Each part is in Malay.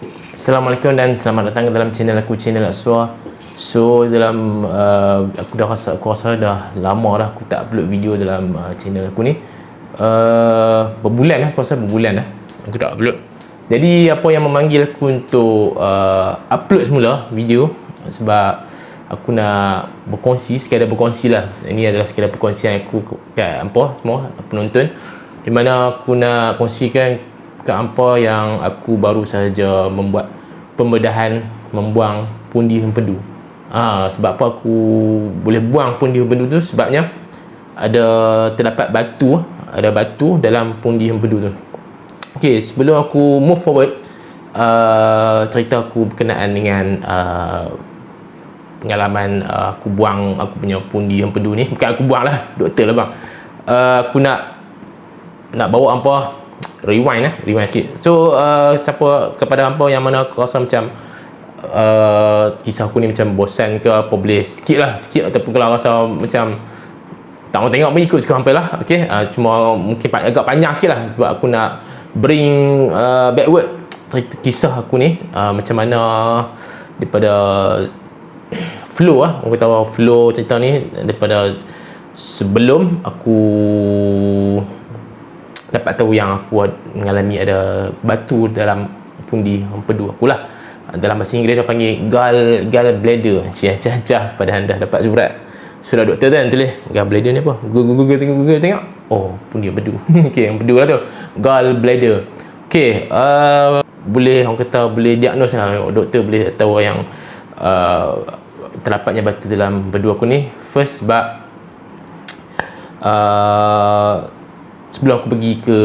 Assalamualaikum dan selamat datang ke dalam channel aku, channel Aswa. So dalam aku rasa dah lama dah aku tak upload video dalam channel aku ni. Berbulan lah, aku rasa berbulan dah aku tak upload. Jadi apa yang memanggil aku untuk upload semula video, sebab aku nak berkongsi, sekadar berkongsi lah. Ini adalah sekadar perkongsian aku kat hampa semua penonton, di mana aku nak kongsikan ke hampa yang aku baru sahaja membuat pembedahan membuang pundi hempedu. Sebab apa aku boleh buang pundi hempedu tu? Sebabnya terdapat batu dalam pundi hempedu tu. Okey, sebelum aku move forward, cerita aku berkenaan dengan pengalaman aku buang aku punya pundi hempedu ni. Bukan aku buang lah, doktor lah bang. Aku nak bawa hampa rewind sikit. So kepada hampa yang mana aku rasa macam kisah aku ni macam bosan ke apa, boleh sikit ataupun kalau rasa macam tak mau tengok pun ikut suka hampa lah. Okay, cuma mungkin agak panjang sikit lah, sebab aku nak bring backward cerita kisah aku ni, macam mana daripada flow orang kata flow cerita ni, daripada sebelum aku dapat tahu yang aku mengalami ada batu dalam pundi hempedu aku lah. Dalam bahasa Inggeris dia panggil gallbladder. Cah pada anda dapat surat doktor tu kan tulis gallbladder ni apa? Google tengok. Oh, pundi hempedu. Okey, hempedu lah tu. Gallbladder. Okey, boleh orang kata boleh diagnos lah, doktor boleh tahu yang terdapatnya batu dalam hempedu aku ni. First sebab sebelum aku pergi ke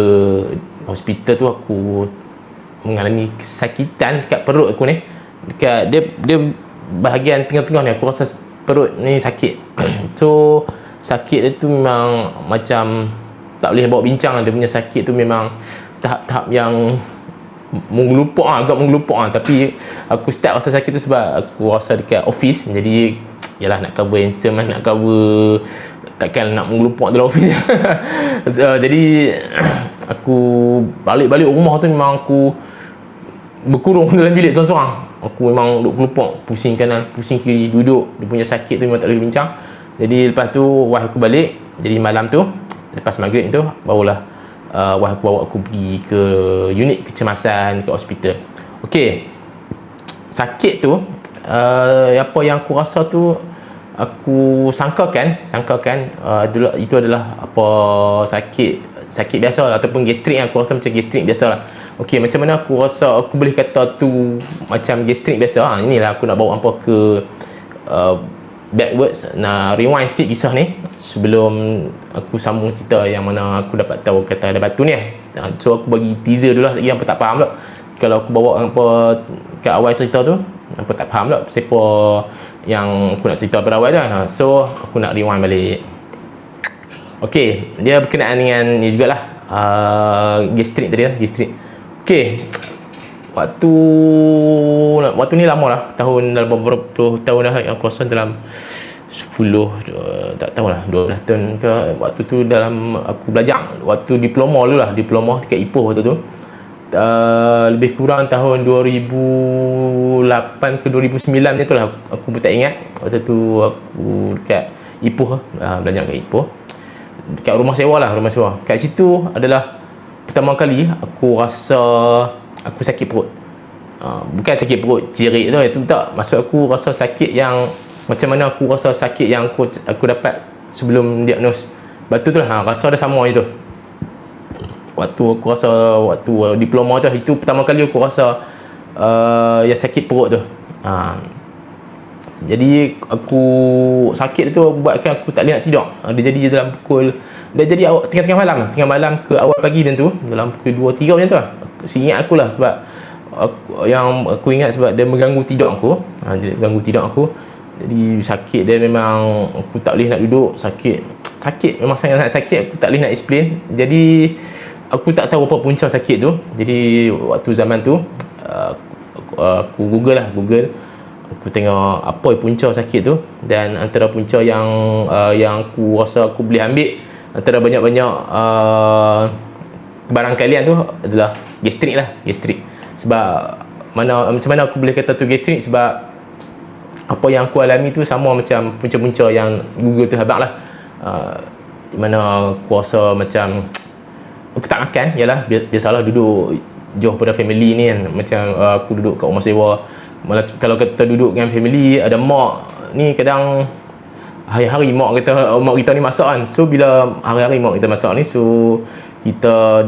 hospital tu, aku mengalami kesakitan dekat perut aku ni. Dekat dia bahagian tengah-tengah ni, aku rasa perut ni sakit. So sakit dia tu memang macam tak boleh bawa bincang. Dia punya sakit tu memang tahap-tahap yang agak menggelupuk. Tapi aku start rasa sakit tu sebab aku rasa dekat office. Jadi yalah, nak cover handsome, nak cover, takkan nak mengelupuk dalam office. Jadi aku balik rumah tu memang aku berkurung dalam bilik seorang-seorang. Aku memang duduk kelupuk, pusing kanan, pusing kiri, duduk. Dia punya sakit tu memang tak boleh bincang. Jadi lepas tu wife aku balik. Jadi malam tu lepas maghrib tu barulah wife aku bawa aku pergi ke unit kecemasan ke hospital. Okey, sakit tu apa yang aku rasa tu, aku sangkakan itu adalah apa sakit biasa ataupun gastrik. Aku rasa macam gastrik biasa lah. Okey, macam mana aku rasa aku boleh kata tu macam gastrik biasa? Inilah aku nak bawa hampa ke backwards, nak rewind sikit kisah ni sebelum aku sambung cerita yang mana aku dapat tahu kata ada batu ni. So aku bagi teaser dulu lah, lagi hampa tak faham lah. Kalau aku bawa hampa ke awal cerita tu, hampa tak faham lah siapa yang aku nak cerita pada awal tu. So aku nak rewind balik. Okey, dia berkenaan dengan ni jugalah, gastrik tadi lah, gastrik. Okey, waktu ni lama lah, dalam beberapa puluh tahun dah. Aku rasa dalam 10 tak tahulah 12 tahun ke. Waktu tu dalam aku belajar waktu diploma dulu lah, diploma dekat Ipoh waktu tu. Lebih kurang tahun 2008 ke 2009 macam tu lah, aku pun tak ingat. Waktu tu aku dekat Ipoh, belajar kat Ipoh, dekat rumah sewa. Kat situ adalah pertama kali aku rasa aku sakit perut. Bukan sakit perut jerit tu, itu tak. Maksud aku rasa sakit yang macam mana aku rasa sakit yang aku dapat sebelum diagnos batu tu lah. Rasa ada sama itu. Waktu aku rasa waktu diploma tu, itu pertama kali aku rasa yang sakit perut tu. Jadi aku sakit tu buatkan aku tak boleh nak tidur. Dia jadi dalam tengah-tengah malam ke awal pagi macam tu, dalam pukul 2-3 macam tu lah. Seingat aku lah, sebab aku ingat sebab dia mengganggu tidur aku. Dia ganggu tidur aku. Jadi sakit dia memang aku tak boleh nak duduk. Sakit memang sangat-sangat sakit, aku tak boleh nak explain. Jadi aku tak tahu apa punca sakit tu. Jadi waktu zaman tu aku Google. Aku tengok apa punca sakit tu, dan antara punca yang aku rasa aku boleh ambil antara banyak-banyak barangkalian tu adalah gastrik. Sebab macam mana aku boleh kata tu gastrik, sebab apa yang aku alami tu sama macam punca-punca yang Google tu habaq lah. Di mana aku rasa macam aku tak makan, yalah biasalah duduk jauh pada family ni kan. Macam aku duduk kat rumah sewa, malah kalau kita duduk dengan family, ada mak ni kadang hari-hari mak kita ni masak kan. So bila hari-hari mak kita masak ni, so kita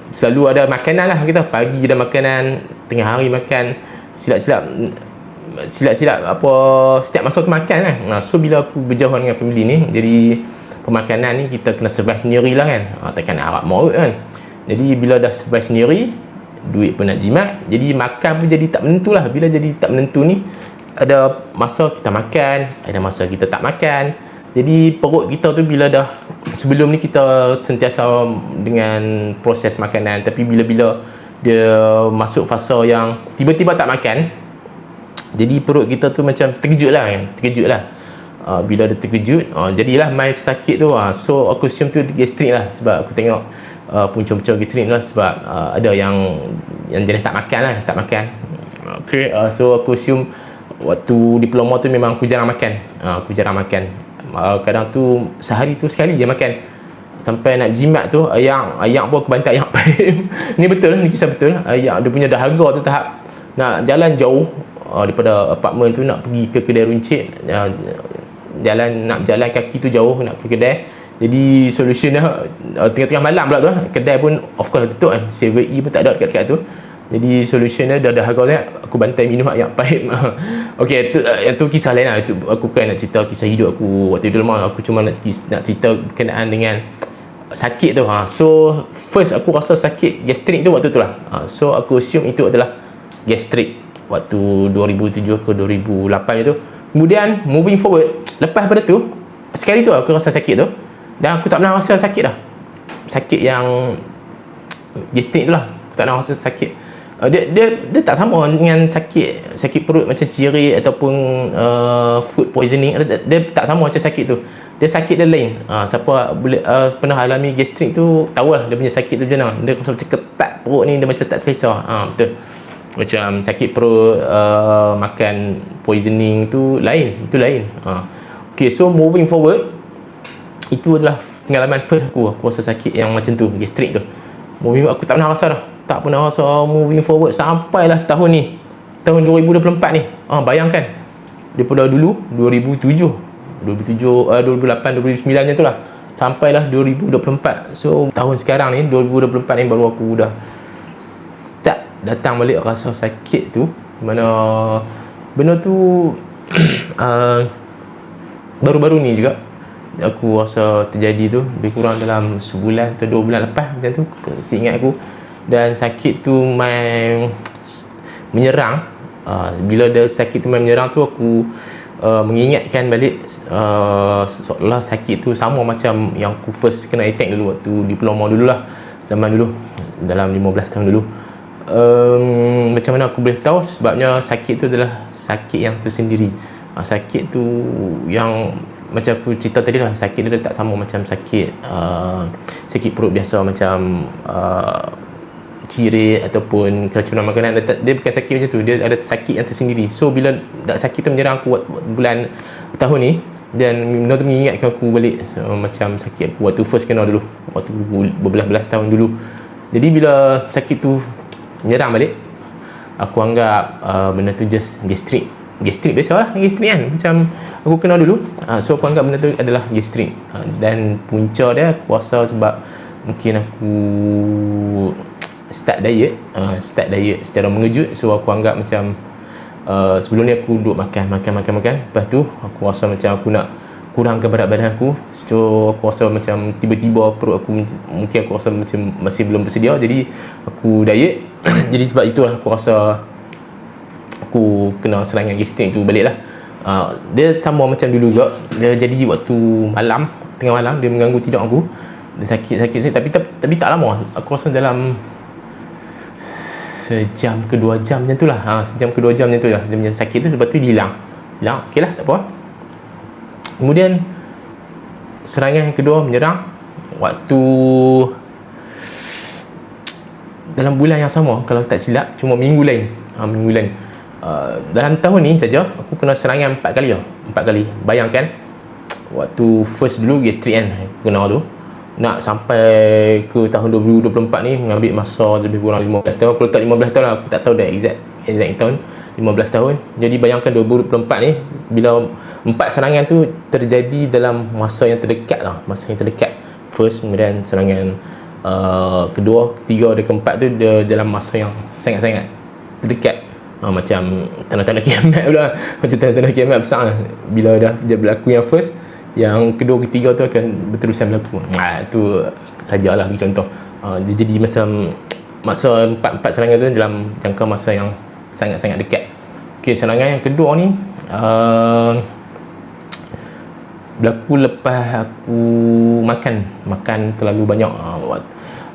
selalu ada makanan lah. Kita pagi ada makanan, tengah hari makan, silap-silap apa, setiap masa tu makan kan. So bila aku berjauhan dengan family ni, jadi pemakanan ni kita kena survive sendiri lah kan. Takkan nak harap maut kan. Jadi bila dah survive sendiri, duit pun nak jimat, jadi makan pun jadi tak menentu lah. Bila jadi tak menentu ni, ada masa kita makan, ada masa kita tak makan. Jadi perut kita tu bila dah, sebelum ni kita sentiasa dengan proses makanan, tapi bila-bila dia masuk fasa yang tiba-tiba tak makan, jadi perut kita tu macam terkejut lah kan. Bila dia terkejut, jadilah main sakit tu. So aku assume tu gastrik lah, sebab aku tengok punca-punca gastrik lah, sebab ada yang jenis tak makan. Okay, so aku assume waktu diploma tu memang aku jarang makan. Kadang tu sehari tu sekali je makan. Sampai nak jimat tu, ayak pun aku bantai ayak paim. Ni betul, ni kisah betul. Ayak dia punya dahaga tu tahap nak jalan jauh daripada apartmen tu, nak pergi ke kedai runcit, nak jalan kaki tu jauh nak ke kedai. Jadi solution dia tengah-tengah malam pula tu, kedai pun of course tutup kan, 7E pun tak ada dekat tu. Jadi solution dia dah dahaga tu, aku bantai minum ayak paim. Okey, yang tu kisah lain lah. Itu aku bukan nak cerita kisah hidup aku waktu di rumah. Aku cuma nak cerita berkenaan dengan sakit tu. So first aku rasa sakit gastrik tu waktu tu lah. So aku assume itu adalah gastrik waktu 2007 ke 2008 tu. Kemudian moving forward, lepas pada tu, sekali tu aku rasa sakit tu, dan aku tak pernah rasa sakit dah. Sakit yang gastrik tu lah, aku tak pernah rasa sakit. Dia tak sama dengan sakit perut macam ciri ataupun food poisoning. Dia tak sama macam sakit tu. Dia sakit dia lain. Siapa boleh pernah alami gastrik tu tahulah dia punya sakit tu macam mana. Dia rasa macam ketat perut ni, dia macam tak selesa. Betul. Macam sakit perut, makan poisoning tu lain. Itu lain. Okay, so moving forward, itu adalah pengalaman first aku rasa sakit yang macam tu, gastrik tu. Aku tak pernah rasa dah. Tak pernah rasa moving forward sampailah tahun ni, tahun 2024 ni. Bayangkan, daripada dulu 2008, 2009 macam tu lah, sampailah 2024. So tahun sekarang ni 2024 ni baru aku dah start datang balik rasa sakit tu. Mana benda tu baru-baru ni juga aku rasa terjadi tu, lebih kurang dalam sebulan atau 2 bulan lepas macam tu, seingat aku. Dan sakit tu menyerang. Bila dia sakit tu menyerang tu, aku mengingatkan balik seolah sakit tu sama macam yang aku first kena attack dulu waktu diploma dulu lah, zaman dulu, dalam 15 tahun dulu. Macam mana aku boleh tahu? Sebabnya sakit tu adalah sakit yang tersendiri. Sakit tu yang macam aku cerita tadi lah, sakit dia tak sama macam sakit perut biasa macam ciri ataupun keracunan makanan. Dia bukan sakit macam tu, dia ada sakit yang tersendiri. So bila sakit tu menyerang aku bulan tahun ni, dan benda tu mengingatkan aku balik macam sakit aku waktu first kena dulu, waktu berbelas-belas tahun dulu. Jadi bila sakit tu menyerang balik, aku anggap benda tu just gastrik biasalah, gastrik kan, macam aku kena dulu. So aku anggap benda tu adalah gastrik. Dan punca dia aku rasa sebab mungkin aku start diet secara mengejut. So aku anggap macam sebelum ni aku duduk makan. Lepas tu aku rasa macam aku nak kurangkan berat badan aku. So aku rasa macam tiba-tiba perut aku, mungkin aku rasa macam masih belum bersedia, jadi aku diet. Jadi sebab itulah aku rasa aku kena serangan gastrik tu balik lah. Dia sama macam dulu juga, dia jadi waktu malam, tengah malam, dia mengganggu tidur aku. Dia sakit tapi tak lama. Aku rasa dalam sejam ke 2 jam macam tu lah. Sejam ke 2 jam macam tu lah dia punya sakit tu. Lepas tu dia hilang. Okey lah, tak apa. Kemudian serangan yang kedua menyerang waktu dalam bulan yang sama, kalau tak silap, cuma minggu lain. mingguan. Dalam tahun ni saja aku kena serangan 4 kali lah. 4 kali. Bayangkan waktu first dulu gastrik kan aku kena tu, nak sampai ke tahun 2024 ni mengambil masa lebih kurang 15 tahun. Aku letak 15 tahun lah, aku tak tahu dah exact tahun, 15 tahun. Jadi bayangkan 2024 ni bila 4 serangan tu terjadi dalam masa yang terdekat lah, masa yang terdekat. First, kemudian serangan kedua, ketiga dan keempat tu dia dalam masa yang sangat-sangat terdekat. Macam tanda-tanda kiamat pula, macam tanda-tanda kiamat besar lah. Bila dah dia berlaku yang first, yang kedua, ketiga tu akan berterusan berlaku. Tu sajalah bagi contoh. Dia jadi macam masa 4 serangan tu dalam jangka masa yang sangat-sangat dekat. Okey, serangan yang kedua ni berlaku lepas aku makan terlalu banyak.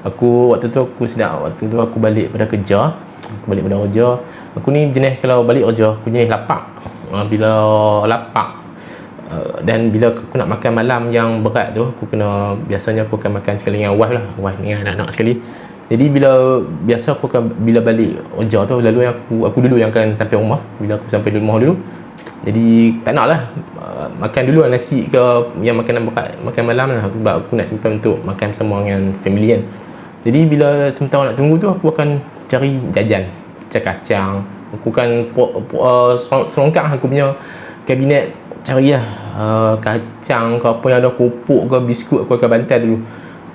Waktu tu aku sedar, waktu tu aku balik pada kerja. Aku ni jenis kalau balik kerja aku jenis lapar. Bila lapar dan bila aku nak makan malam yang berat tu, biasanya aku akan makan sekali dengan wife lah, wife dengan anak-anak sekali. Jadi biasa aku bila balik kerja tu, lalu aku dulu yang akan sampai rumah. Bila aku sampai rumah dulu, jadi tak nak lah makan dulu lah nasi ke yang makanan berat, makan malam lah, sebab aku nak simpan untuk makan bersama dengan family kan. Jadi bila sementara nak tunggu tu, aku akan cari jajan, kacang. Aku kan serongkak aku punya kabinet, cari lah kacang ke apa yang ada, kopok ke biskut, aku akan bantai dulu.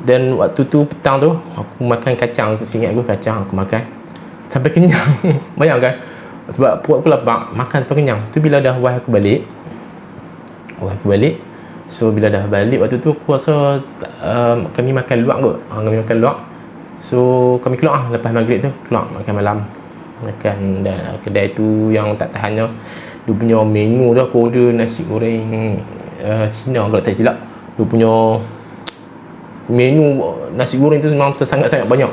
Dan waktu tu petang tu aku makan kacang, aku ingat aku kacang aku makan sampai kenyang. Bayangkan, sebab perut aku lapar, makan sampai kenyang. Tu bila dah wife aku balik. So bila dah balik waktu tu aku rasa kami makan luar kot. Kami makan luar. So kami keluar lepas maghrib tu, keluar makan malam. Makan dan kedai tu yang tak tahannya, dia punya menu tu aku order nasi goreng Cina kalau tak silap. Dia punya menu nasi goreng tu memang sangat-sangat banyak.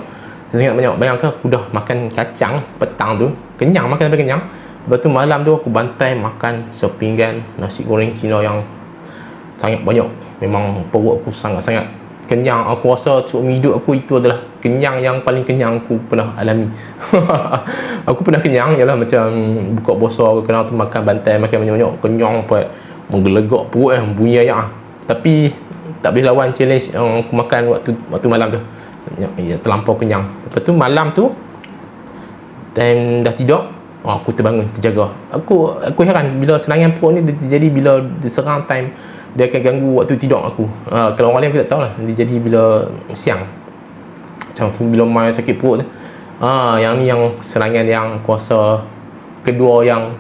Bayangkan aku dah makan kacang petang tu, kenyang, makan sampai kenyang. Lepas tu malam tu aku bantai makan sepinggan nasi goreng Cina yang sangat banyak. Memang perut aku sangat-sangat kenyang. Aku rasa seumur hidup aku itu adalah kenyang yang paling kenyang aku pernah alami. Aku pernah kenyang ialah macam buka puasa kena tu makan bantai, makan banyak-banyak, kenyang sampai menggelegak perut bunyi ayak. Tapi tak boleh lawan challenge yang aku makan waktu malam tu. Ya, terlampau kenyang. Lepas tu malam tu time dah tidur, aku terbangun, terjaga. Aku heran bila serangan perut ni dia terjadi bila diserang time dia akan ganggu waktu tidur aku. Kalau orang lain aku tak tahu lah, dia jadi bila siang. Macam tu bila main sakit perut tu. Yang ni yang serangan yang aku rasa kedua yang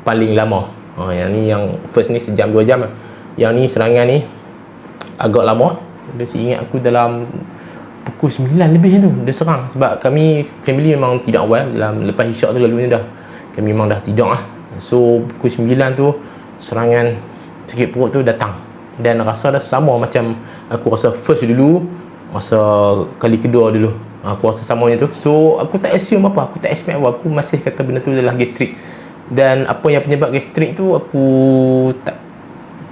paling lama. Yang ni yang first ni sejam 2 jam lah. Yang ni serangan ni agak lama. Dia ingat aku dalam pukul 9 lebih tu dia serang. Sebab kami family memang tidak awal dalam lepas isyak tu, lalunya dah kami memang dah tidur lah. So pukul 9 tu serangan sakit perut tu datang. Dan rasa dah sama macam aku rasa first dulu, masa kali kedua dulu. Aku rasa sama macam tu. So aku tak assume apa, aku tak expect apa. Aku masih kata benda tu adalah gastrik. Dan apa yang penyebab gastrik tu aku tak,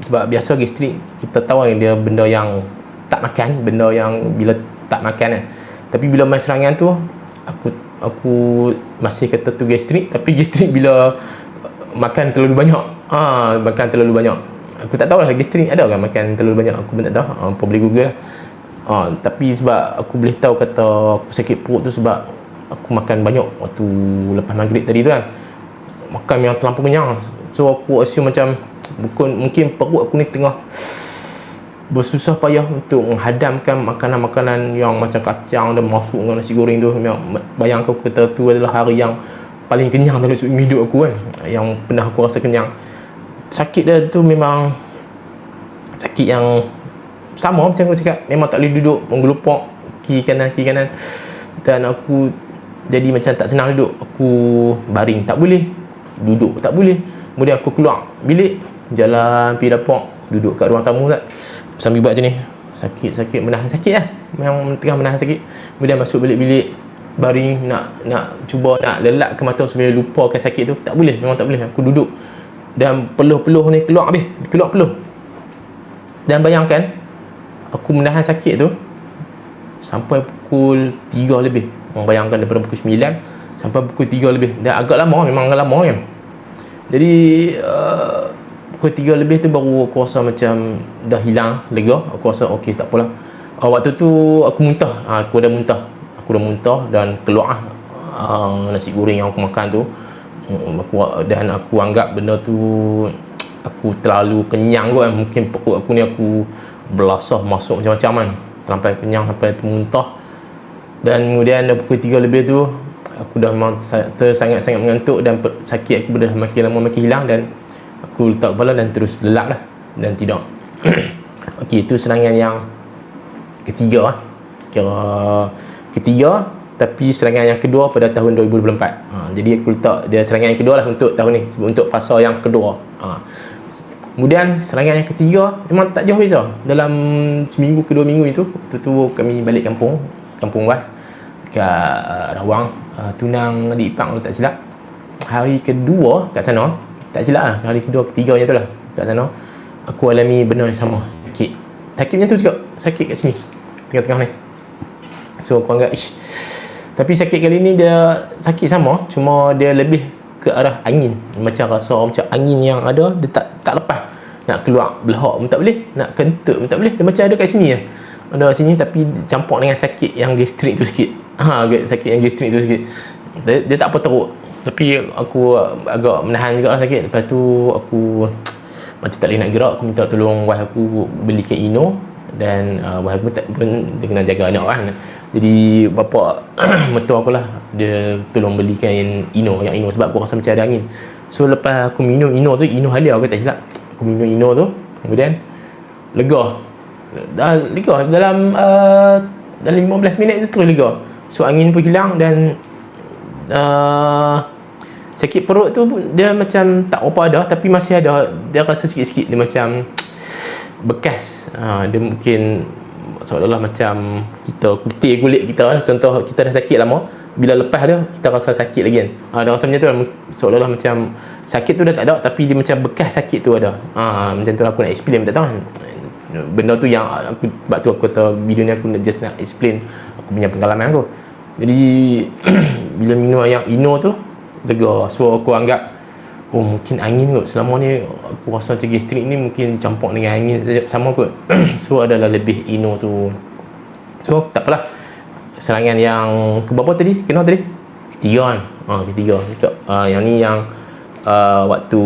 sebab biasa gastrik kita tahu yang dia benda yang tak makan, benda yang bila tak makan kan. Tapi bila main serangan tu aku masih kata tu gastrik. Tapi gastrik bila makan terlalu banyak. Makan terlalu banyak. Aku tak tahulah gastrik ada kan makan terlalu banyak. Aku pun tak tahu. Apa boleh google lah. Tapi sebab aku boleh tahu kata aku sakit perut tu sebab aku makan banyak waktu lepas maghrib tadi tu kan. Makan yang terlampau kenyang. So aku assume macam mungkin perut aku ni tengah bersusah payah untuk menghadamkan makanan-makanan yang macam kacang dan masuk dengan nasi goreng tu. Bayangkan aku kata tu adalah hari yang paling kenyang dalam hidup aku kan, yang pernah aku rasa kenyang. Sakit dia tu memang sakit yang sama macam aku cakap, memang tak boleh duduk, menggelupak kiri kanan, dan aku jadi macam tak senang duduk. Aku baring tak boleh, duduk tak boleh. Kemudian aku keluar bilik, jalan pergi dapur, duduk kat ruang tamu tak, sambil buat macam ni, sakit menahan sakit lah, memang tengah menahan sakit. Kemudian masuk balik bilik, baring, nak cuba nak lelak ke mata supaya lupakan sakit tu, tak boleh, memang tak boleh. Aku duduk dan peluh-peluh ni keluar peluh. Dan bayangkan aku menahan sakit tu sampai pukul 3 lebih. Bayangkan daripada pukul 9 sampai pukul 3 lebih. Dah agak lama, memang agak lama kan. Jadi pukul 3 lebih tu baru aku rasa macam dah hilang, lega. Aku rasa okey, tak apalah. Waktu tu aku muntah. Aku dah muntah dan keluar nasi goreng yang aku makan tu. Aku anggap benda tu aku terlalu kenyang kot kan. Mungkin perut aku ni aku belasah masuk macam-macam kan, sampai kenyang, sampai muntah. Dan kemudian dah pukul 3 lebih tu aku dah memang sangat-sangat mengantuk dan sakit aku dah makin lama makin hilang, dan aku letak kepala dan terus lelap lah dan tidur. Okey, itu serangan yang ketiga lah. Kira ketiga, tapi serangan yang kedua pada tahun 2024. Jadi aku letak dia serangan yang kedua lah untuk tahun ni, untuk fasa yang kedua. Kemudian serangan yang ketiga memang tak jauh beza. Dalam seminggu ke 2 minggu itu, waktu tu kami balik kampung wife kat Rawang, tunang adik ipar kalau tak silap. Hari kedua kat sana, tak silap lah, hari kedua ketiganya tu lah kat sana, aku alami benda yang sama. Sakit macam tu juga, sakit kat sini tengah-tengah ni. So aku anggap tapi sakit kali ni dia sakit sama, cuma dia lebih ke arah angin. Macam rasa macam angin yang ada, dia tak lepas. Nak keluar belahak pun tak boleh, nak kentut pun tak boleh. Dia macam ada kat sini je. Ada kat sini, tapi campur dengan sakit yang gastrik tu sikit. Sakit yang gastrik tu sikit. Dia tak apa teruk. Tapi aku agak menahan juga lah sakit. Lepas tu aku macam tak boleh nak gerak. Aku minta tolong wife aku belikan Ino. Dan wife aku pun dia kena jaga anak kan. Jadi bapa mertua aku lah, dia tolong belikan Ino sebab aku rasa macam ada angin. So lepas aku minum Ino tu, Ino Halia aku tak silap, aku minum Ino tu, kemudian lega dalam 15 minit tu terus lega. So angin pun hilang dan sakit perut tu dia macam tak apa ada, tapi masih ada, dia rasa sikit-sikit, dia macam bekas. Dia mungkin seolah-olah macam kita kutih kulit kita. Contoh kita dah sakit lama, bila lepas tu kita rasa sakit lagi kan. Dia rasa macam tu lah. Seolah-olah macam sakit tu dah tak ada, tapi dia macam bekas sakit tu ada. Macam tu lah aku nak explain, tak tahu kan. Benda tu yang aku, sebab tu aku kata video ni aku just nak explain aku punya pengalaman aku. Jadi bila minum yang Ino tu lega. So aku anggap mungkin angin kot. Selama ni aku rasa macam gastrik ni mungkin campur dengan angin sama kot. So adalah lebih Ino tu. So tak apalah. Serangan yang keberapa tadi? Kena tadi? Ketiga kan? Ketiga. Yang ni yang waktu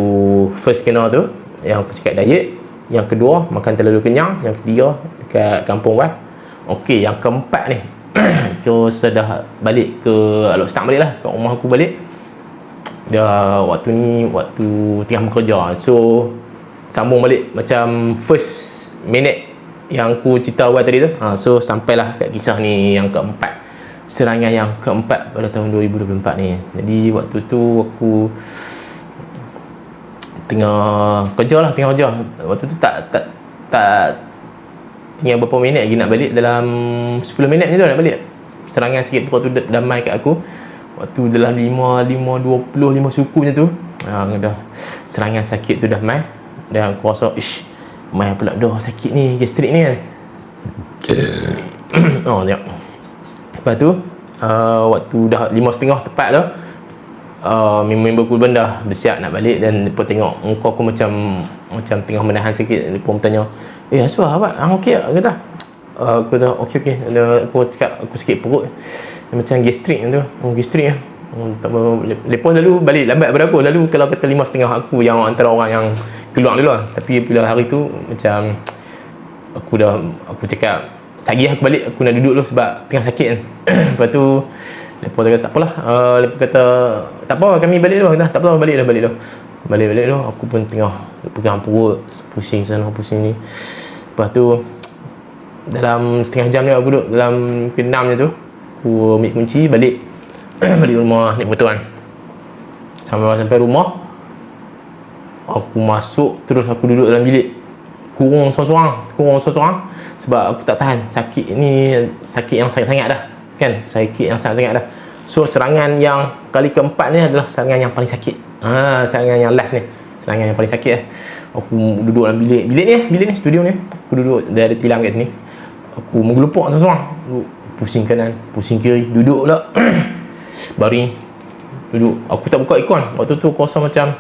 first kena tu, yang aku cakap diet. Yang kedua makan terlalu kenyang. Yang ketiga dekat kampung wife. Okey, yang keempat ni so dah balik ke, start balik lah kat rumah aku balik. Dah waktu ni waktu tengah bekerja. So sambung balik macam first minute yang aku cerita awal tadi tu. So sampailah kat kisah ni yang keempat. Serangan yang keempat pada tahun 2024 ni. Jadi waktu tu aku tengah kerja. Waktu tu tak tinggal berapa minit lagi nak balik. Dalam 10 minit je tu nak balik. Serangan sikit perut tu damai kat aku. Waktu dalam 5 suku macam tu, dah serangan sakit tu dah mai. Dan aku rasa mai pula dah sakit ni, gastrik ni kan. Tengok. Lepas tu waktu dah 5.30 tepat tu, member Kulban dah bersiap nak balik. Dan mereka tengok muka aku macam tengah menahan sikit. Mereka bertanya, Aswar awak okey tak? Kata aku kata okey. Aku cakap aku sakit perut macam gastrik tu. Gastrik lah. Tak apa. Lepas lalu balik lambat pada aku. Lalu kalau kata 5.30 aku yang antara orang yang keluar dulu lah. Tapi bila hari tu macam aku cakap sagi aku balik, aku nak duduk dulu sebab tengah sakit kan. Lepas tu lepas tu kata tak apalah. Lepas kata tak apa, kami balik dulu. Kata tak apa, balik dulu. Balik dulu. Aku pun tengah pegang perut, pusing sana pusing ni. Lepas tu dalam setengah jam ni aku duduk dalam ke-6 je tu, aku ambil kunci balik rumah naik motor kan. Sampai rumah aku masuk, terus aku duduk dalam bilik kurung seorang-seorang sebab aku tak tahan. Sakit ni sakit yang sangat-sangat dah kan, So serangan yang kali keempat ni adalah serangan yang paling sakit. Serangan yang last ni, serangan yang paling sakit Aku duduk dalam bilik ni studio ni. Aku duduk, dia ada tilam kat sini. Aku menggelupuk seorang-seorang, pusing kanan, pusing kiri, duduk pula baring. duduk. Aku tak buka aircon waktu tu, aku rasa macam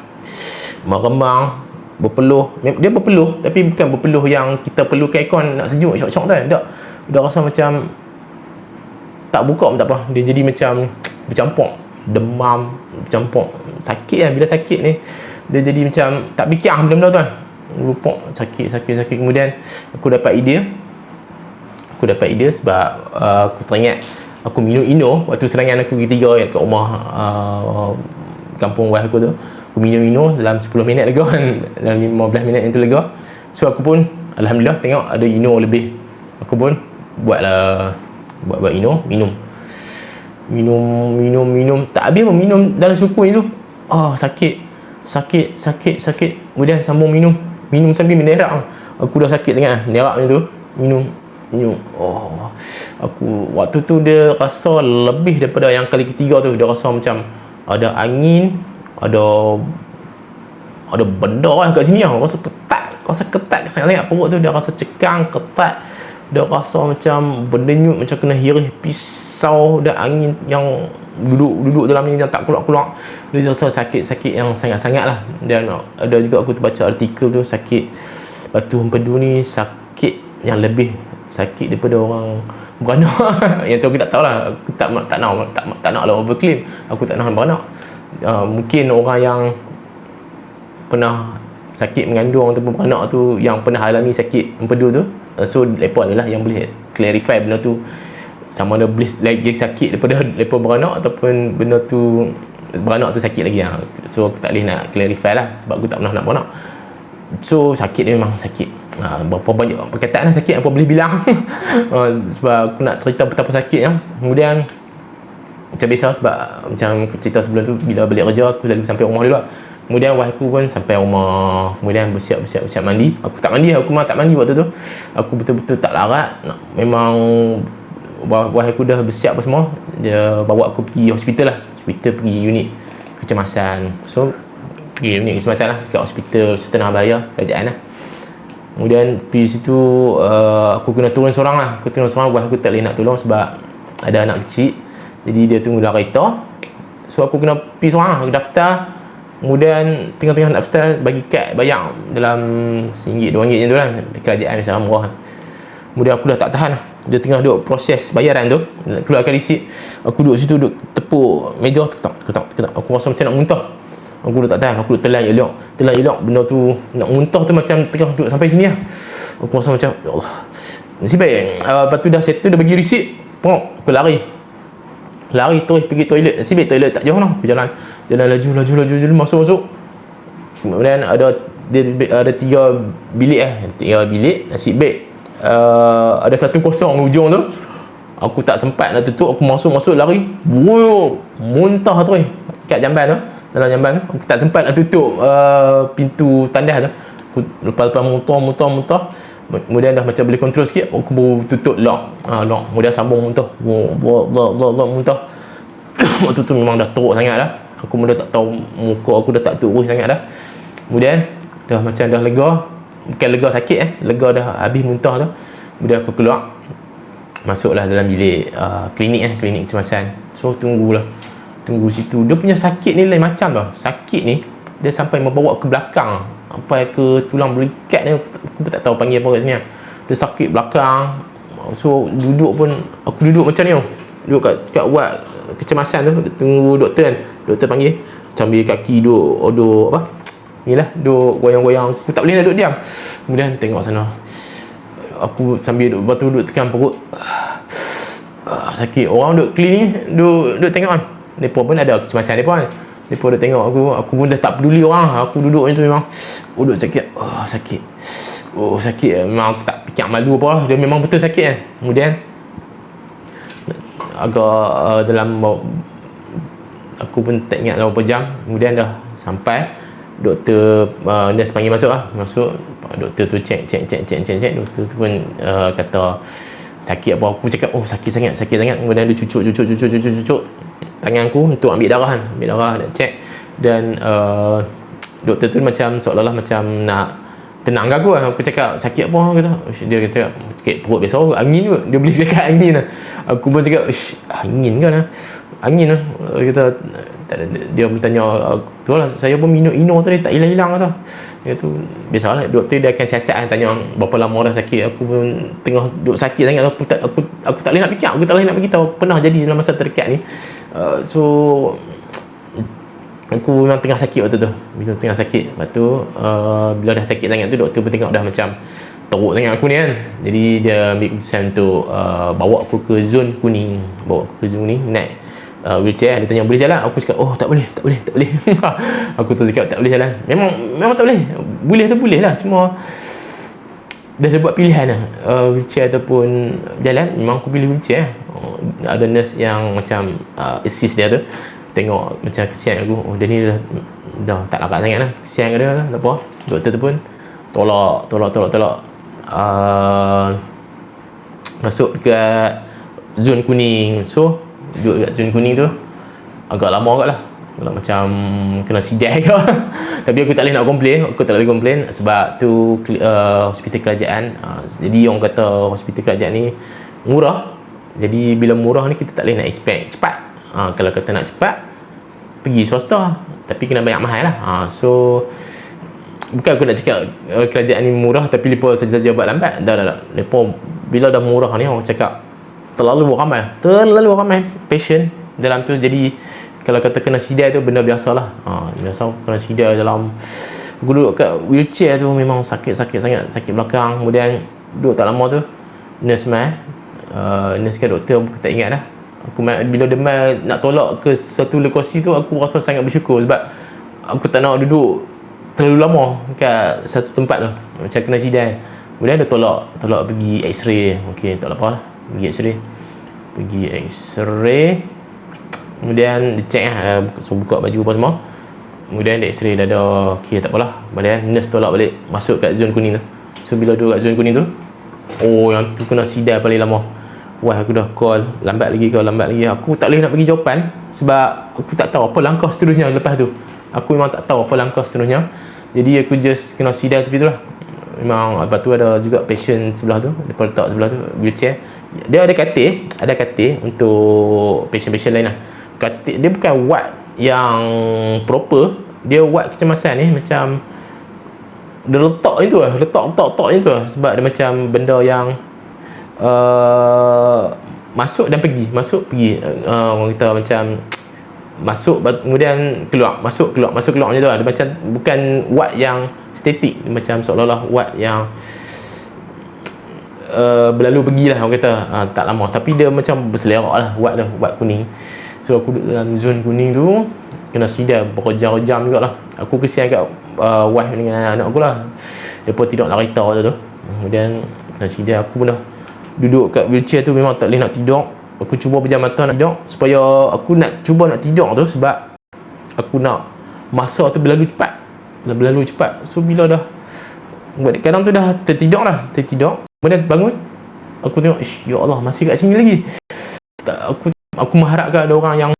meremang, berpeluh. Dia berpeluh tapi bukan berpeluh yang kita perlukan aircon nak sejuk syok-syok tu kan. Tak, dah rasa macam tak buka pun tak apa, dia jadi macam bercampur demam, bercampur sakit kan. Bila sakit ni dia jadi macam tak fikir benda-benda tu kan, lupa sakit. Kemudian aku dapat idea sebab aku teringat aku minum Ino waktu serangan aku ketiga kat rumah kampung wife aku tu. Aku minum Ino dalam 10 minit lega kan, dalam 15 minit yang tu lega. So aku pun alhamdulillah tengok ada Ino lebih, aku pun buat Ino, minum tak habis pun minum dalam suku itu. Sakit. Kemudian sambung minum sambil menerak. Aku dah sakit tengah menerak macam tu, minum. Aku waktu tu dia rasa lebih daripada yang kali ketiga tu. Dia rasa macam ada angin, ada benda lah kat sini. Rasa ketat sangat-sangat perut tu. Dia rasa cekang, ketat. Dia rasa macam berdenyut, macam kena hirih pisau. Dan angin yang duduk dalam ni yang tak keluar-keluar. Dia rasa sakit yang sangat-sangat lah. Dan ada juga aku terbaca artikel tu, sakit batu empedu ni sakit yang lebih sakit daripada orang beranak. Yang tu aku tak tahulah. Aku tak nak lah overclaim. Aku tak nak beranak. Mungkin orang yang pernah sakit mengandung ataupun beranak tu, yang pernah alami sakit empedu tu, so mereka adalah yang boleh clarify benda tu, sama ada boleh lagi sakit daripada mereka beranak ataupun benda tu beranak tu sakit lagi. So aku tak boleh nak clarify lah sebab aku tak pernah nak beranak. So sakit dia memang sakit. Berapa banyak perkataan sakit apa boleh bilang. Sebab aku nak cerita betapa sakitnya. Kemudian macam biasa, sebab macam aku cerita sebelum tu, bila balik kerja aku lalu sampai rumah dulu lah. Kemudian wife aku pun sampai rumah, kemudian bersiap mandi. Aku tak mandi waktu tu. Aku betul-betul tak larat. Memang wife aku dah bersiap apa semua. Dia bawa aku pergi hospital lah. Pergi unit kecemasan. So pergi unit kecemasan lah kat hospital Sultan Abaya kerajaan lah. Kemudian pergi situ, aku kena turun seorang lah. Wife aku tak boleh nak tolong sebab ada anak kecil. Jadi dia tunggu dalam kereta. So aku kena pergi seorang lah, daftar. Kemudian tengah-tengah nak daftar, bagi kad bayar dalam RM1, RM2 macam tu lah. Kerajaan biasa murah. Kemudian aku dah tak tahan lah. Dia tengah duduk proses bayaran tu, keluarkan resit. Aku duduk situ, duduk tepuk meja, ketak. Aku rasa macam nak muntah. Aku dah tak tahan. Aku duduk telan elok. Benda tu nak muntah tu macam tengah duduk sampai sini lah. Aku rasa macam ya Allah, nasib baik. Lepas tu dah settle, dah bagi resit, aku lari terus pergi toilet. Nasib baik toilet tak jauh lah. Aku jalan laju, masuk. Kemudian ada 3 bilik Nasib baik ada satu kosong hujung tu. Aku tak sempat nak tutup. Aku masuk lari, muntah terus kat jamban tu, dalam jamban tu. Aku tak sempat nak tutup pintu tandas tu. Aku lepas muntah. Kemudian dah macam boleh kontrol sikit, aku baru tutup lock. Kemudian sambung muntah. Muntah. Waktu tu memang dah teruk sangat dah. Aku pun dah tak tahu, muka aku dah tak turun sangat dah. Kemudian dah macam dah lega. Bukan lega sakit lega dah habis muntah tu. Kemudian aku keluar, masuklah dalam bilik klinik kecemasan. So tunggu situ. Dia punya sakit ni lain macam tau. Sakit ni dia sampai membawa ke belakang, sampai ke tulang berikat ni. Aku pun tak tahu panggil apa kat sini. Dia sakit belakang. So aku duduk macam ni. Duduk kat wad kecemasan tu, tunggu doktor kan. Doktor panggil, sambil kaki duduk apa, inilah, duduk goyang-goyang. Aku tak boleh nak duduk diam. Kemudian tengok sana, aku sambil duduk tekan perut. Sakit. Orang duduk klinik, duduk tengok kan. Mereka pun ada kecemasan mereka kan. Mereka duduk tengok aku pun dah tak peduli orang. Aku duduk macam tu memang duduk sakit. Sakit. Memang aku tak fikir malu apa lah. Dia memang betul sakit kan. Kemudian agak dalam, aku pun tak ingat berapa jam. Kemudian dah sampai, doktor nurse panggil masuk. Doktor tu cek. Doktor tu pun kata sakit apa. Aku cakap sakit sangat. Kemudian dia cucuk tangan aku untuk ambil darah nak cek. Dan doktor tu macam seolah-olah macam nak tenangkan aku lah. Aku cakap sakit apa, kata. Dia kata sakit perut biasa, angin kot. Dia boleh cakap angin lah. Aku pun cakap angin kan lah. angin lah. Kita tak ada, dia bertanya, tu lah saya pun minum Ino tu dia tak hilang-hilang tau. Dia tu biasalah doktor dia akan siasat tanya berapa lama dah sakit. Aku pun tengah duk sakit sangat, aku tak boleh nak fikir, aku tak boleh nak fikir tahu pernah jadi dalam masa terdekat ni. So aku memang tengah sakit waktu tu. Bila tengah sakit, lepas tu bila dah sakit sangat tu doktor pun tengok dah macam teruk sangat aku ni kan. Jadi dia ambil keputusan untuk bawa aku ke zon kuning. Bawa aku ke zon kuning, naik wheelchair. Dia tanya boleh jalan, aku cakap oh tak boleh. Aku tu cakap tak boleh jalan. Memang tak boleh. Boleh tu boleh lah, cuma dah ada buat pilihan lah, wheelchair ataupun jalan. Memang aku pilih wheelchair. Ada nurse yang macam assist dia tu, tengok macam kesian aku, oh dia ni dah tak larat sangat lah, kesian ke dia, tak apa. Doktor tu pun tolak masuk dekat zon kuning. So duduk dekat zon kuning tu agak lama agak lah, kalau macam kena sidai ke. Tapi aku tak boleh nak komplain, sebab tu hospital kerajaan. Jadi orang kata hospital kerajaan ni murah. Jadi bila murah ni kita tak boleh nak expect cepat. Kalau kata nak cepat, pergi swasta, tapi kena banyak mahal lah. So bukan aku nak cakap kerajaan ni murah tapi mereka saja-saja buat lambat. Dah. Mereka bila dah murah ni, orang cakap terlalu ramai patient dalam tu. Jadi kalau kata kena sidai tu benda biasa lah. Biasa kena sidai dalam, aku duduk kat wheelchair tu memang sakit sangat, sakit belakang. Kemudian duduk tak lama tu, nurse ke doktor aku tak ingat dah. Aku bila demam nak tolak ke satu lokasi tu, aku rasa sangat bersyukur sebab aku tak nak duduk terlalu lama kat satu tempat tu, macam kena sidai. Kemudian dia tolak pergi x-ray. Okey, tak apa lah, pergi x-ray. Kemudian dia check lah, buka baju apa semua. Kemudian dia x-ray dah ada, okey tak apalah. Kemudian nurse tolak balik masuk kat zon kuning tu. So bila duduk kat zon kuning tu, yang tu kena sidai paling lama. Wah, aku dah call, lambat lagi. Aku tak boleh nak bagi jawapan sebab aku tak tahu apa langkah seterusnya lepas tu. Aku memang tak tahu apa langkah seterusnya. Jadi aku just kena sidai tepi tu lah. Memang lepas tu ada juga patient sebelah tu, dia letak sebelah tu wheelchair. Dia ada katil untuk patient-patient lain lah. Katil dia bukan ward yang proper, dia ward kecemasan ni, macam dia letak ni tu lah, ni tu lah, sebab dia macam benda yang masuk pergi, orang kata macam masuk kemudian keluar, masuk keluar macam tu lah. Dia macam bukan ward yang statik, macam seolah-olah ward yang berlalu pergilah orang kata, tak lama, tapi dia macam berselerak lah ward kuning. So aku duduk dalam zon kuning tu, kena sidai berjam-jam jugalah. Aku kesian kat wife dengan anak aku lah, mereka tidak nak kereta tu. Kemudian kena sidai. Aku pun dah duduk kat wheelchair tu, memang tak boleh nak tidur. Aku cuba pejam mata nak tidur, supaya aku nak cuba nak tidur tu sebab aku nak masa tu berlalu cepat. So bila dah kadang tu dah tertidur, kemudian bangun, aku tengok, ya Allah, masih kat sini lagi. Aku mengharapkan ada orang yang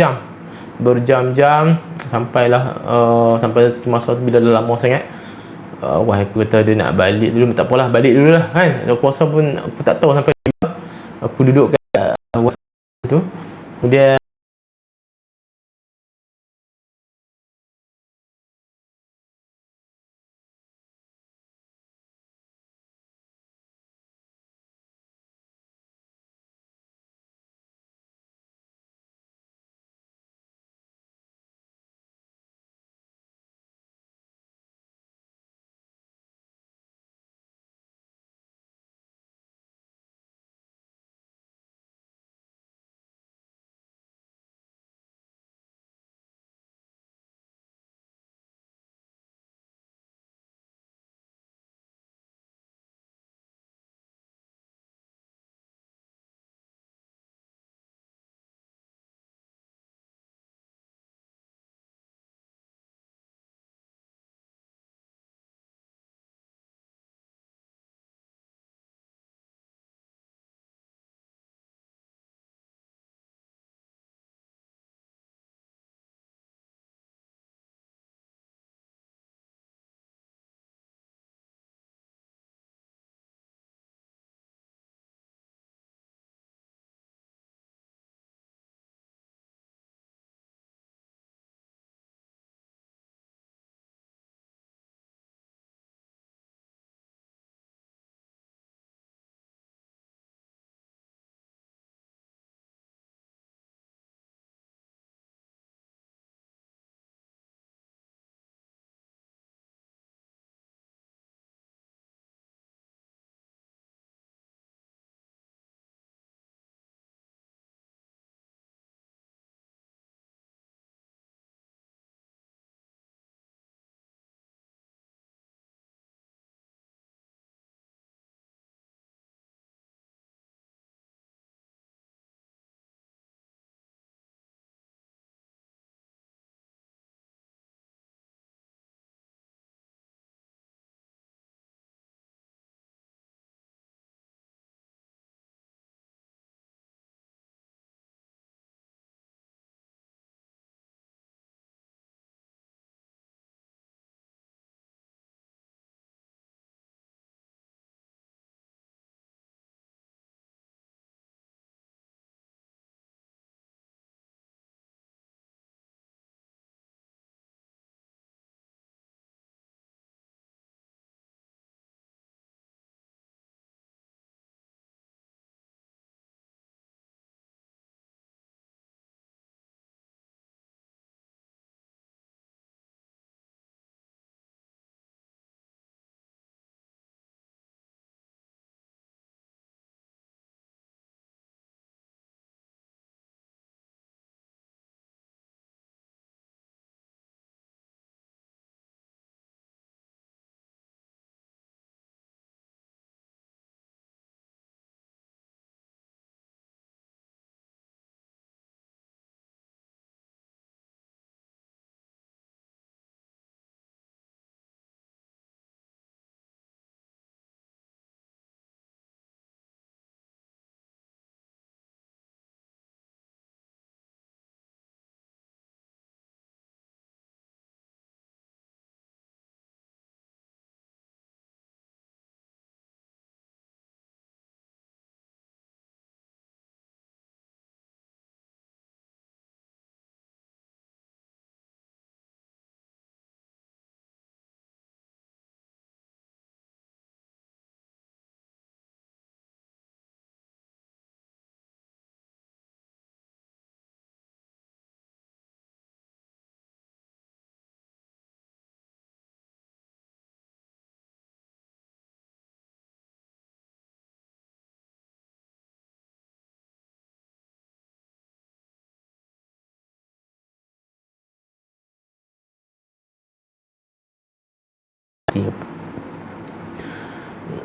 jam, berjam-jam sampai masa tu bila dah lama sangat. Wah, aku kata dia nak balik dulu, tak apalah, balik dulu lah kan. Aku rasa pun aku tak tahu sampai bila aku duduk kat tu. Kemudian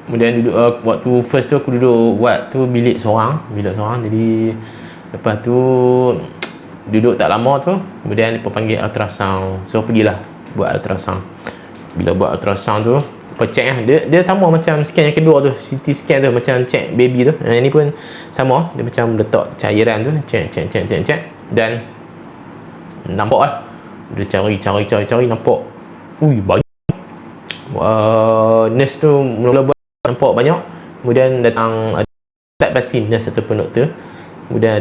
kemudian duduk waktu first tu aku duduk buat tu bilik seorang, jadi lepas tu duduk tak lama tu, kemudian dia panggil ultrasound, so pergilah buat ultrasound. Bila buat ultrasound tu check lah, dia sama macam scan yang kedua tu, CT scan tu, macam check baby tu. Ini pun sama, dia macam letak cairan tu, check dan nampak lah. Dia cari nampak, ui banyak. Nurse tu mula-mula buat nampak banyak, kemudian datang, tak pasti nurse ataupun doktor, kemudian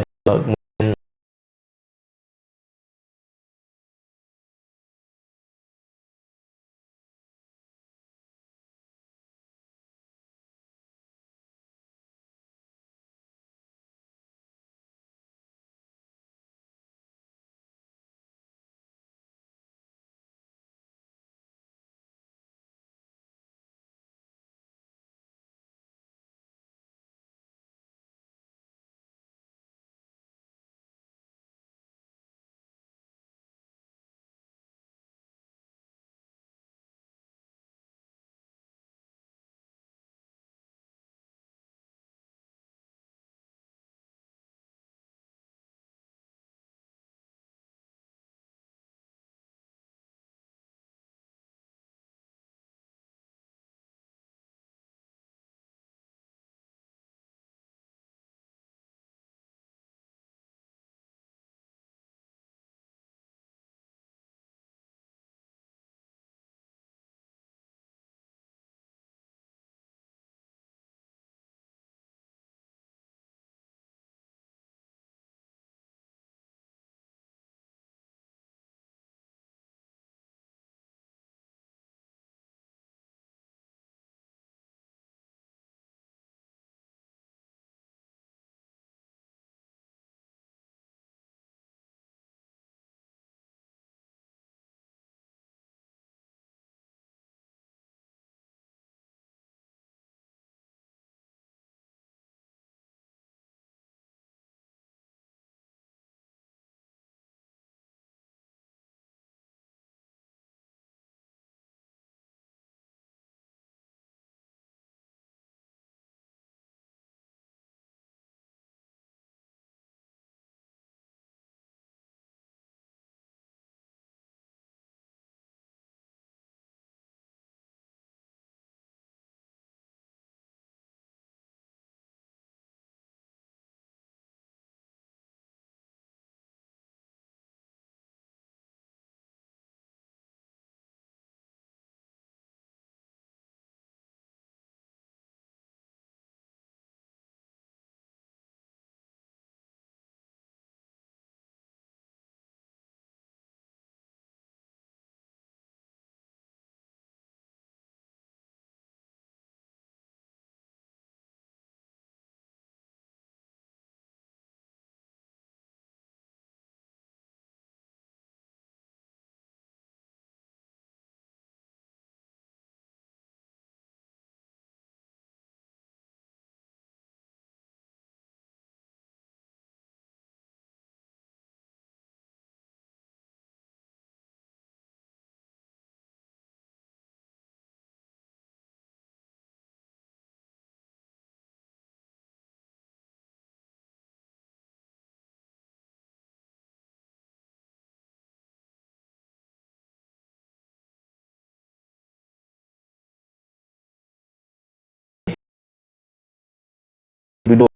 duduk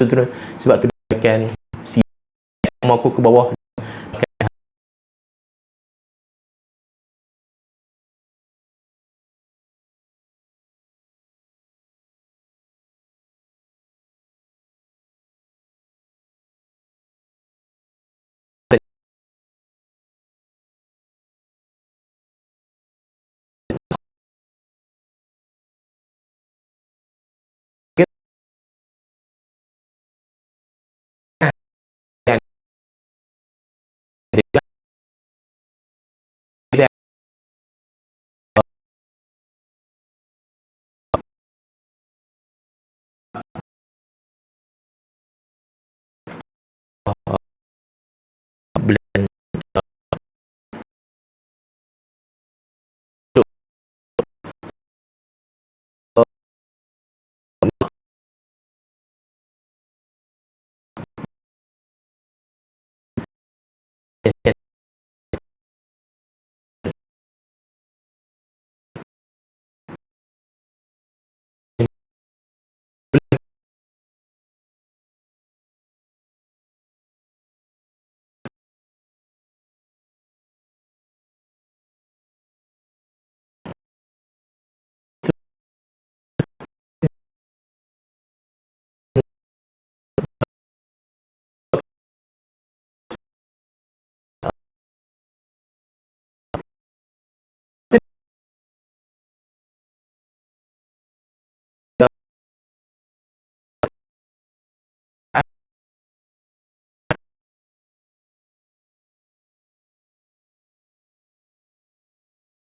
turun, sebab tu akan si aku ke bawah.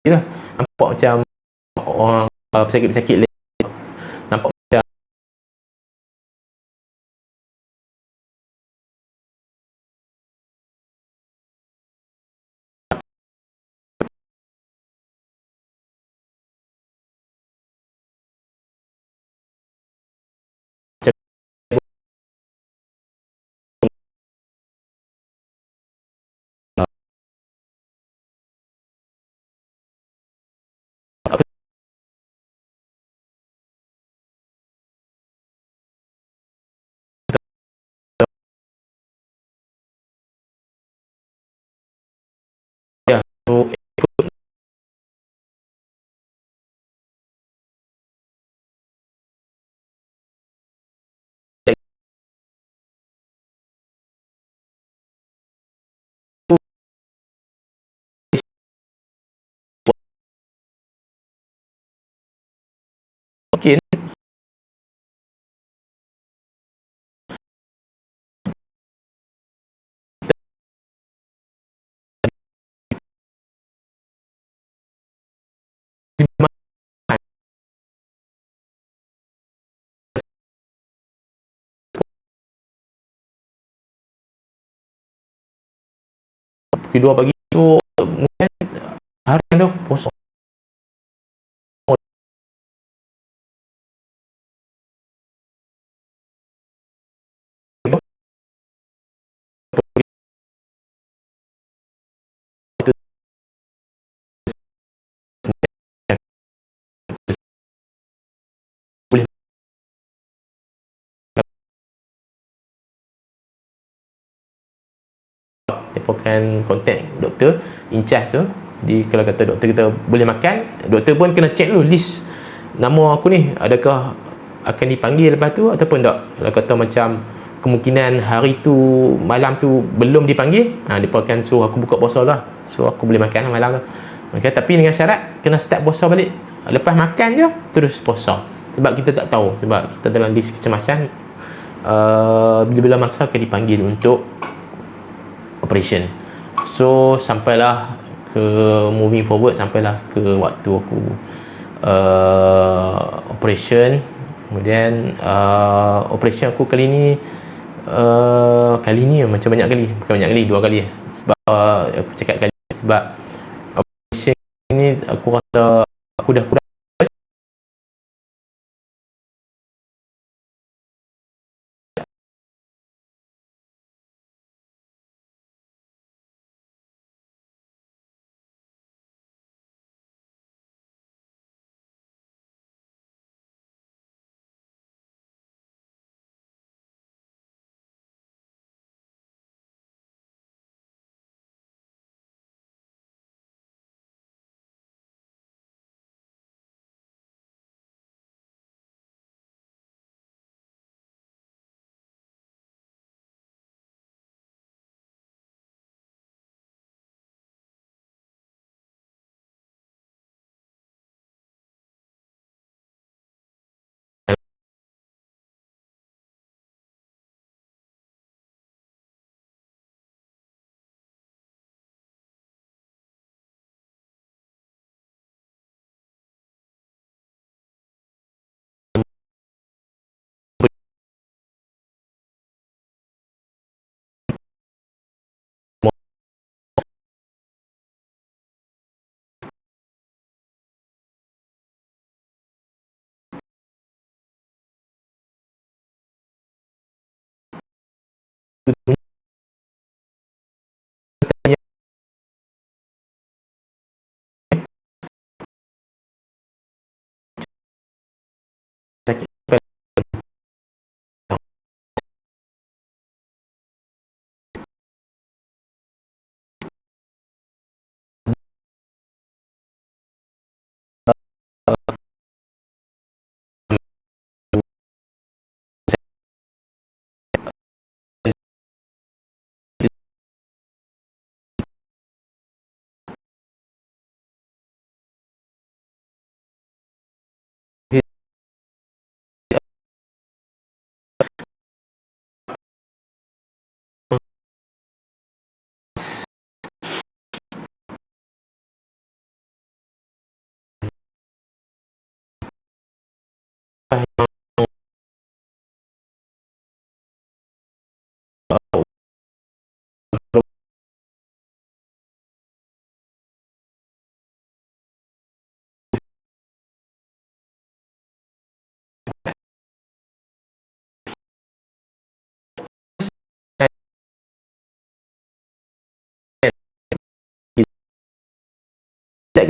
lah, nampak macam orang pesakit-pesakit lain, nampak macam apa ya, so, mungkin pukul 2 pagi tu mungkin hari tu kosong. Boleh mereka akan contact doktor in charge tu. Kalau kata doktor kita boleh makan, doktor pun kena check dulu list nama aku ni, adakah akan dipanggil lepas tu ataupun tak. Kalau kata macam kemungkinan hari tu malam tu belum dipanggil, dia pun akan suruh aku buka puasa lah, so aku boleh makan lah malam tu. Okay, tapi dengan syarat kena start puasa balik lepas makan je terus puasa, sebab kita tak tahu, sebab kita dalam list kecemasan bila-bila masa akan dipanggil untuk operation. So sampailah ke moving forward, sampailah ke waktu aku operation. Kemudian operation aku kali ni macam banyak kali, bukan banyak kali, 2 kali sebab aku cakap kali sebab operation ni aku rasa aku dah kurang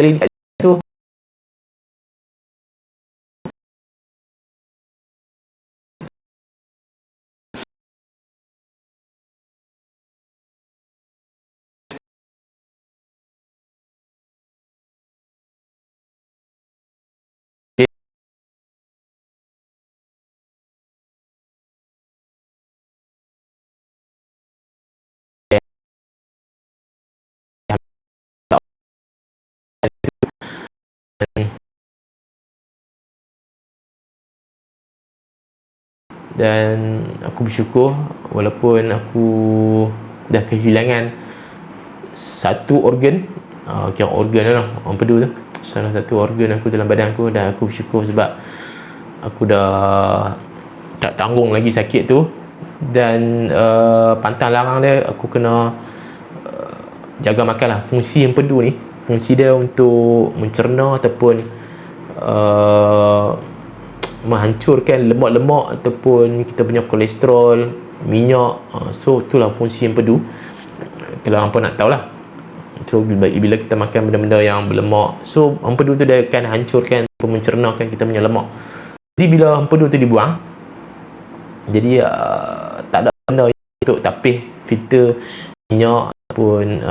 kali dekat tu. Dan aku bersyukur walaupun aku dah kehilangan satu organ, kira organ lah, orang pedu tu, salah satu organ aku dalam badan aku, dan aku bersyukur sebab aku dah tak tanggung lagi sakit tu. Dan pantang larang dia, aku kena jaga makan lah. Fungsi empedu ni, fungsi dia untuk mencerna ataupun menghancurkan lemak-lemak ataupun kita punya kolesterol, minyak. So itulah fungsi empedu, kalau hampa nak tahulah. So bila kita makan benda-benda yang berlemak, so empedu tu dia akan hancurkan ataupun mencernakan kita punya lemak. Jadi bila empedu tu dibuang, jadi tak ada benda untuk tapis filter minyak ataupun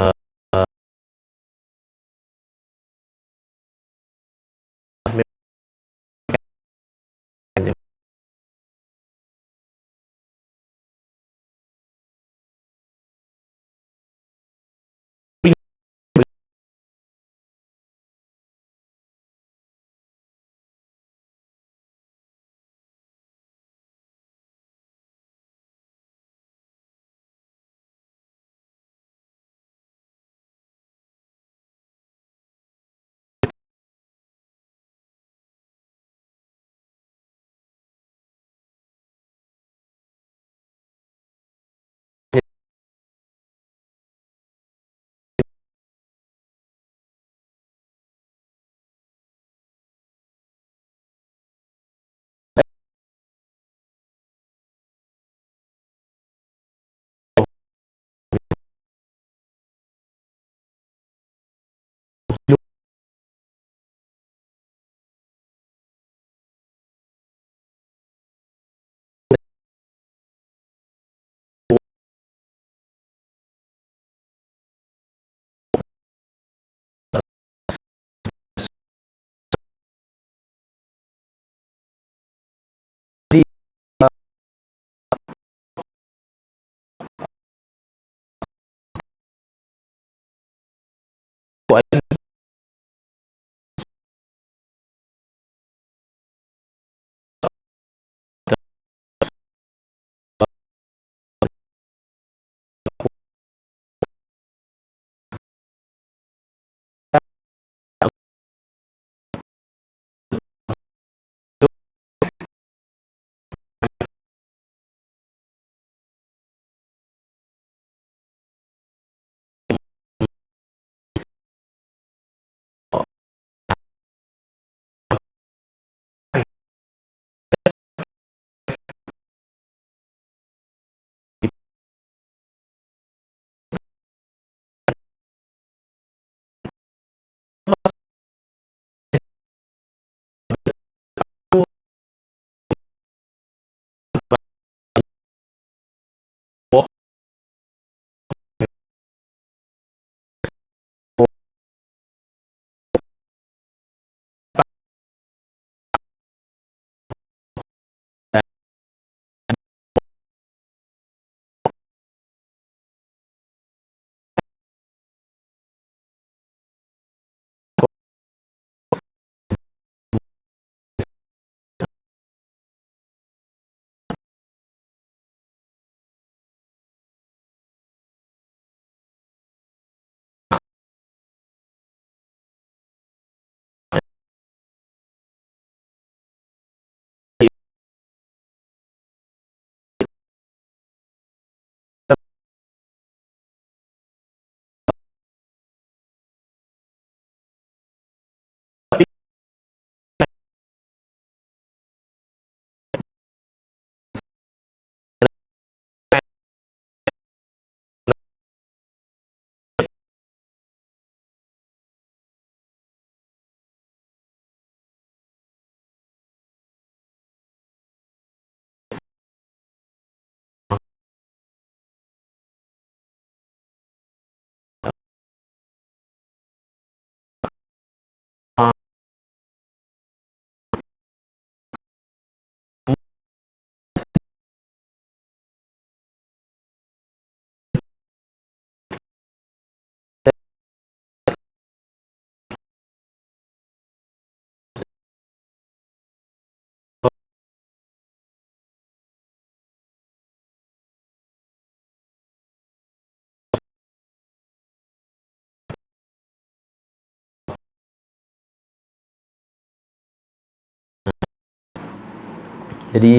Jadi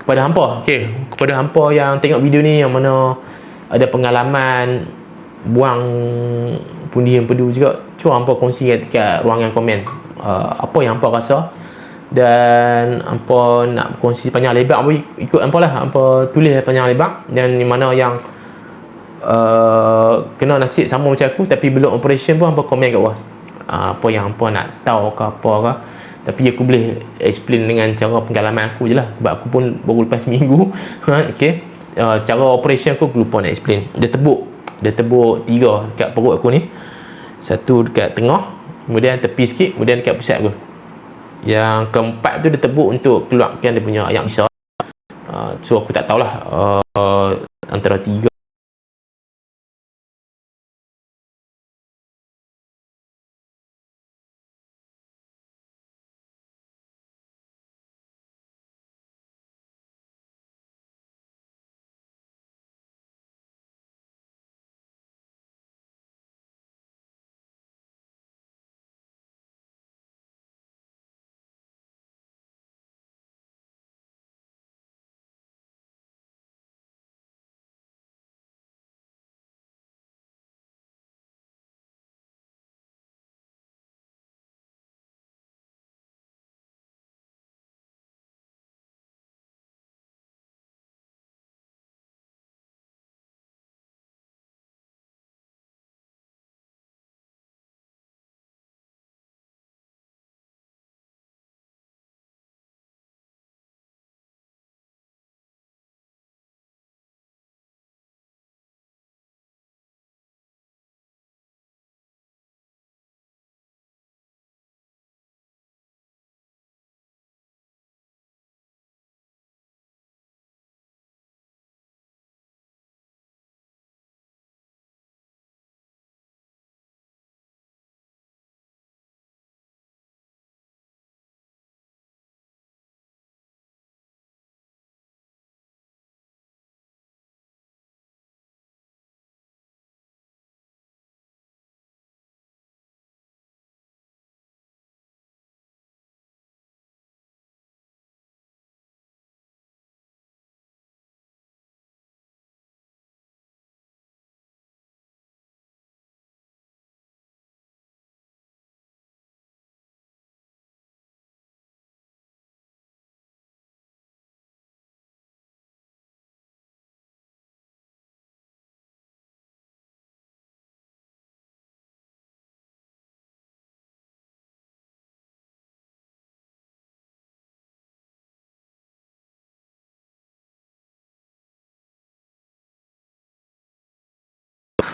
kepada hampa, kepada hampa yang tengok video ni, yang mana ada pengalaman buang pundi empedu juga, cuba hampa kongsi dekat ruangan komen apa yang hampa rasa, dan hampa nak kongsi panjang lebar pun ikut hampa lah. Hampa tulis panjang lebar, dan mana yang kena nasib sama macam aku tapi belum operation pun hampa komen kat bawah. Apa yang hampa nak tahu ke apa ke, tapi aku boleh explain dengan cara pengalaman aku je lah, sebab aku pun baru lepas seminggu. Cara operation aku lupa nak explain. Dia tebuk 3 dekat perut aku ni, 1 dekat tengah, kemudian tepi sikit, kemudian dekat pusat aku. Yang keempat tu dia tebuk untuk keluarkan dia punya ayak besar. So aku tak tahulah antara 3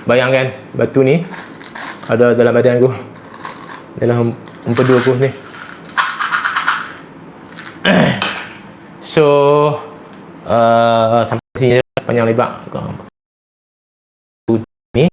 bayangkan batu ni ada dalam badan aku, dalam empedu aku ni. So sampai sini panjang lebar ni.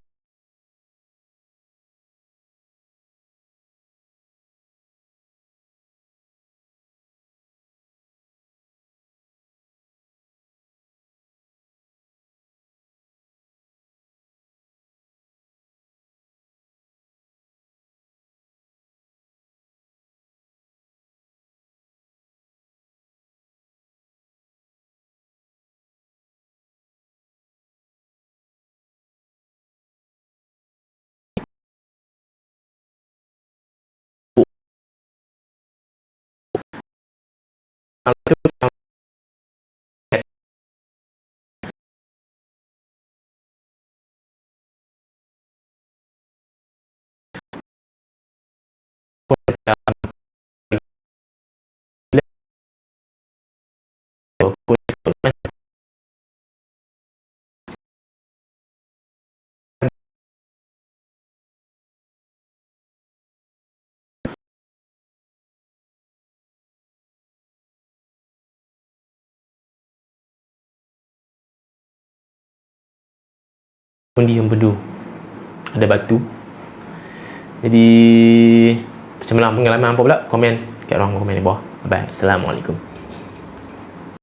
Pundi empedu ada batu. Jadi macam mana pengalaman apa pula, komen kat ruang komen di bawah. Bye. Assalamualaikum.